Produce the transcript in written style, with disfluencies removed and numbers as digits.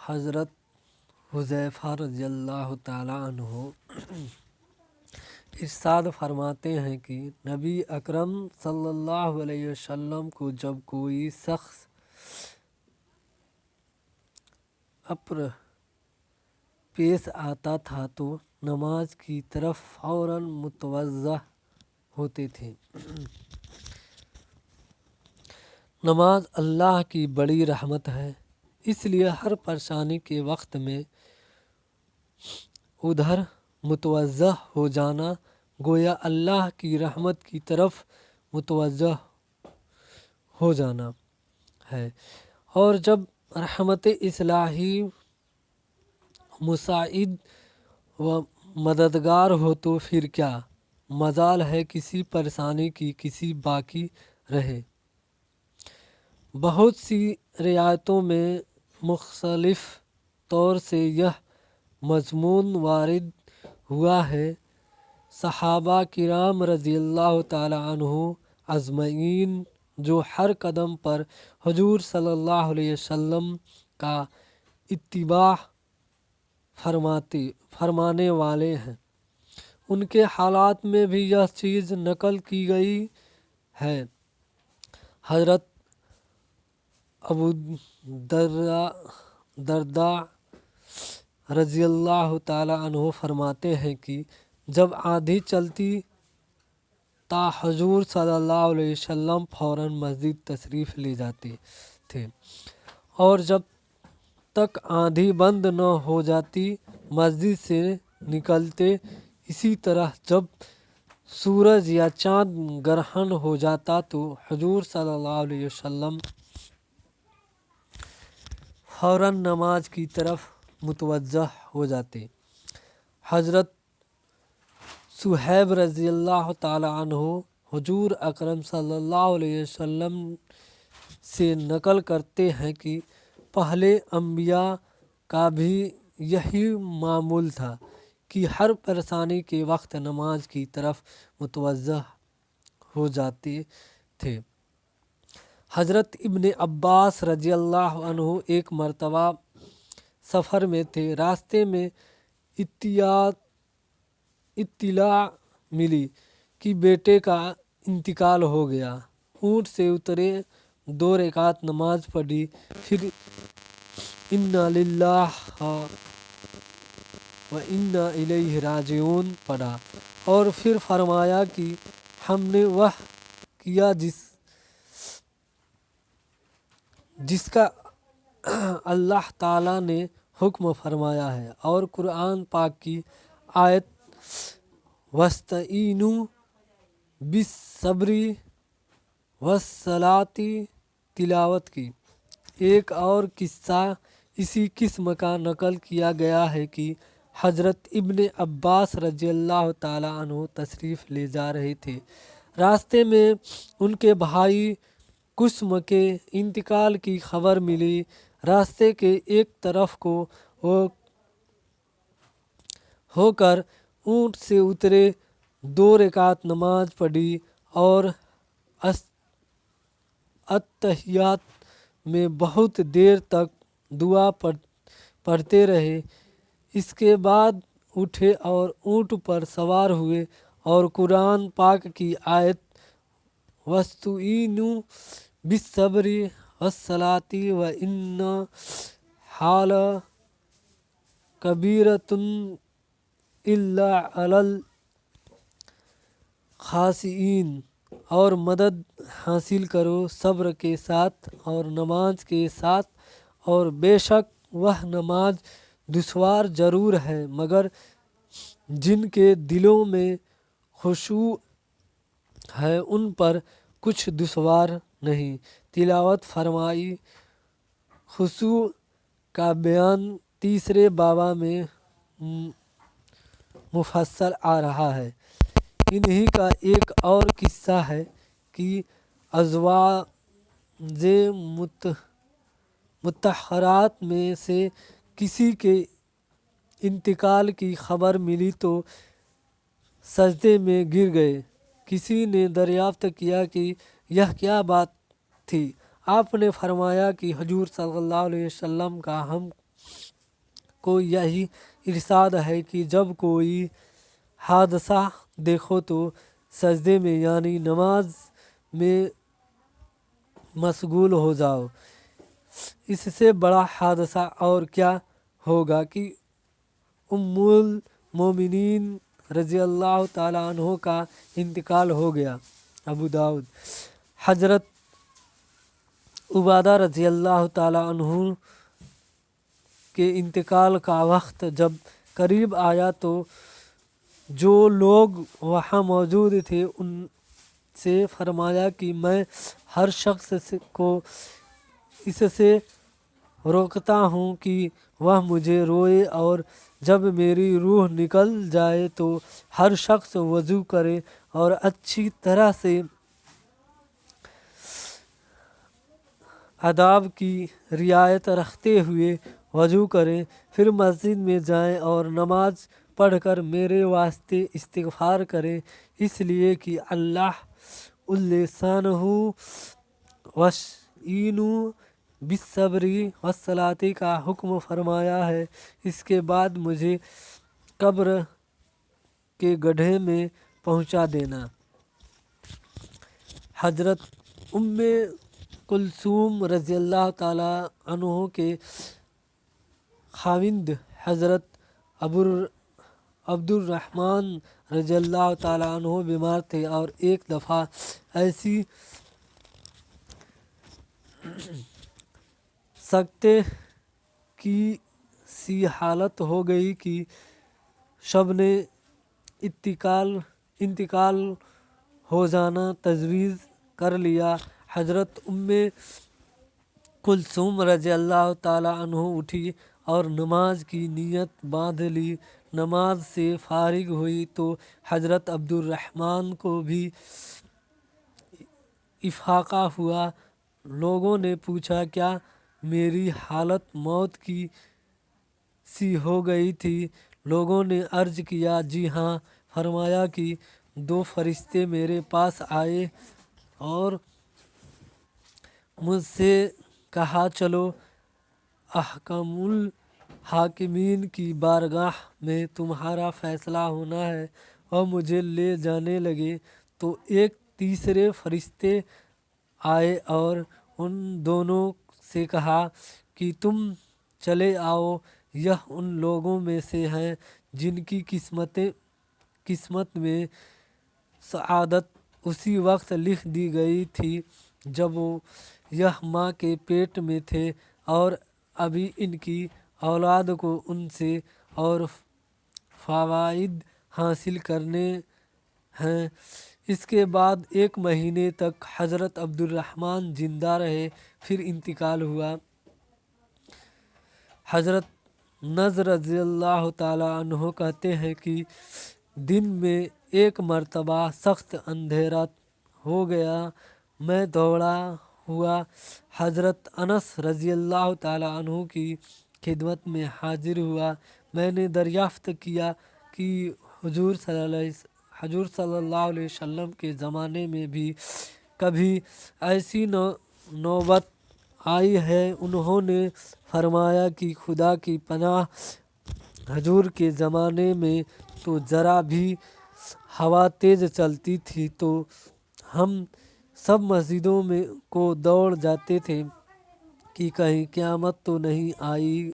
حضرت حذیفہ رضی اللہ تعالیٰ عنہ ارشاد فرماتے ہیں کہ نبی اکرم صلی اللہ علیہ وسلم کو جب کوئی شخص امر پیش آتا تھا تو نماز کی طرف فوراً متوجہ ہوتے تھے۔ نماز اللہ کی بڑی رحمت ہے، اس لیے ہر پریشانی کے وقت میں ادھر متوجہ ہو جانا گویا اللہ کی رحمت کی طرف متوجہ ہو جانا ہے، اور جب رحمت الہی مساعد و مددگار ہو تو پھر کیا مجال ہے کسی پریشانی کی کسی باقی رہے۔ بہت سی روایتوں میں مختلف طور سے یہ مضمون وارد ہوا ہے۔ صحابہ کرام رضی اللہ تعالیٰ عنہ اجمعین جو ہر قدم پر حضور صلی اللہ علیہ وسلم کا اتباع فرمانے والے ہیں، ان کے حالات میں بھی یہ چیز نقل کی گئی ہے۔ حضرت ابو درداء رضی اللہ تعالیٰ عنہ فرماتے ہیں کہ جب آندھی چلتی تا حضور صلی اللہ علیہ وسلم فوراً مسجد تشریف لے جاتے تھے، اور جب تک آندھی بند نہ ہو جاتی مسجد سے نکلتے۔ اسی طرح جب سورج یا چاند گرہن ہو جاتا تو حضور صلی اللہ علیہ وسلم فوراً نماز کی طرف متوجہ ہو جاتے۔ حضرت صہیب رضی اللہ تعالیٰ عنہ حضور اکرم صلی اللہ علیہ وسلم سے نقل کرتے ہیں کہ پہلے انبیاء کا بھی یہی معمول تھا کہ ہر پریشانی کے وقت نماز کی طرف متوجہ ہو جاتے تھے۔ حضرت ابن عباس رضی اللہ عنہ ایک مرتبہ سفر میں تھے، راستے میں اطلاع ملی کہ بیٹے کا انتقال ہو گیا۔ اونٹ سے اترے، 2 رکعت نماز پڑھی، پھر انا للہ و انا الیہ راجعون پڑھا، اور پھر فرمایا کہ ہم نے وہ کیا جس کا اللہ تعالیٰ نے حکم فرمایا ہے، اور قرآن پاک کی آیت وَاسْتَعِینُوا بِالصَّبْرِ وَالصَّلَاةِ تلاوت کی۔ ایک اور قصہ اسی قسم کا نقل کیا گیا ہے کہ حضرت ابن عباس رضی اللہ تعالیٰ عنہ تشریف لے جا رہے تھے، راستے میں ان کے بھائی قسم کے انتقال کی خبر ملی۔ راستے کے ایک طرف کو ہو کر اونٹ سے اترے، 2 رکعت نماز پڑھی اور اتحیات میں بہت دیر تک دعا پڑھتے رہے۔ اس کے بعد اٹھے اور اونٹ پر سوار ہوئے اور قرآن پاک کی آیت وَاسْتَعِینُوا بِالصَّبْرِ وَالصَّلَاةِ وَإِنَّهَا لَکَبِیرَةٌ إِلَّا عَلَى الْخَاشِعِینَ اور مدد حاصل کرو صبر کے ساتھ اور نماز کے ساتھ، اور بے شک وہ نماز دشوار ضرور ہے مگر جن کے دلوں میں خشوع ہے ان پر کچھ دشوار نہیں۔ تلاوت فرمائی۔ خشوع کا بیان تیسرے باب میں مفصل آ رہا ہے۔ انہی کا ایک اور قصہ ہے کہ ازواج مطہرات میں سے کسی کے انتقال کی خبر ملی تو سجدے میں گر گئے۔ کسی نے دریافت کیا کہ یہ کیا بات تھی؟ آپ نے فرمایا کہ حضور صلی اللہ علیہ وسلم کا ہم کو یہی ارشاد ہے کہ جب کوئی حادثہ دیکھو تو سجدے میں یعنی نماز میں مشغول ہو جاؤ۔ اس سے بڑا حادثہ اور کیا ہوگا کہ ام المومنین رضی اللہ تعالیٰ عنہ کا انتقال ہو گیا۔ ابو داؤد۔ حضرت عبادہ رضی اللہ تعالیٰ عنہ کے انتقال کا وقت جب قریب آیا تو جو لوگ وہاں موجود تھے ان سے فرمایا کہ میں ہر شخص کو اس سے روکتا ہوں کہ وہ مجھے روئے، اور جب میری روح نکل جائے تو ہر شخص وضو کرے اور اچھی طرح سے آداب کی رعایت رکھتے ہوئے وضو کریں، پھر مسجد میں جائیں اور نماز پڑھ کر میرے واسطے استغفار کریں، اس لیے کہ اللہ لسانہ وَاسْتَعِینُوا بِالصَّبْرِ وَالصَّلَاةِ کا حکم فرمایا ہے۔ اس کے بعد مجھے قبر کے گڈھے میں پہنچا دینا۔ حضرت ام کلثوم رضی اللہ تعالیٰ عنہ کے خاوند حضرت عبد الرحمن رضی اللہ تعالیٰ عنہ بیمار تھے، اور ایک دفعہ ایسی سکتے کی سی حالت ہو گئی کہ شب نے انتقال ہو جانا تجویز کر لیا۔ حضرت ام کلثوم رضی اللہ تعالیٰ عنہ اٹھی اور نماز کی نیت باندھ لی۔ نماز سے فارغ ہوئی تو حضرت عبد الرحمن کو بھی افاقہ ہوا۔ لوگوں نے پوچھا کیا میری حالت موت کی سی ہو گئی تھی؟ لوگوں نے عرض کیا جی ہاں۔ فرمایا کہ دو فرشتے میرے پاس آئے اور مجھ سے کہا چلو احکم الحاکمین کی بارگاہ میں تمہارا فیصلہ ہونا ہے، اور مجھے لے جانے لگے تو ایک تیسرے فرشتے آئے اور ان دونوں سے کہا کہ تم چلے آؤ، یہ ان لوگوں میں سے ہیں جن کی قسمت میں سعادت اسی وقت لکھ دی گئی تھی جب یہ ماں کے پیٹ میں تھے، اور ابھی ان کی اولاد کو ان سے اور فوائد حاصل کرنے ہیں۔ اس کے بعد 1 مہینے تک حضرت عبد الرحمن زندہ رہے، پھر انتقال ہوا۔ حضرت نذر رضی اللہ تعالیٰ عنہ کہتے ہیں کہ دن میں ایک مرتبہ سخت اندھیرا ہو گیا، میں دوڑا ہوا حضرت انس رضی اللہ تعالیٰ عنہ کی خدمت میں حاضر ہوا۔ میں نے دریافت کیا کہ حضور صلی اللہ علیہ وسلم کے زمانے میں بھی کبھی ایسی نوبت آئی ہے؟ انہوں نے فرمایا کہ خدا کی پناہ، حضور کے زمانے میں تو ذرا بھی ہوا تیز چلتی تھی تو ہم سب مسجدوں کو دوڑ جاتے تھے کہ کہیں قیامت تو نہیں آئی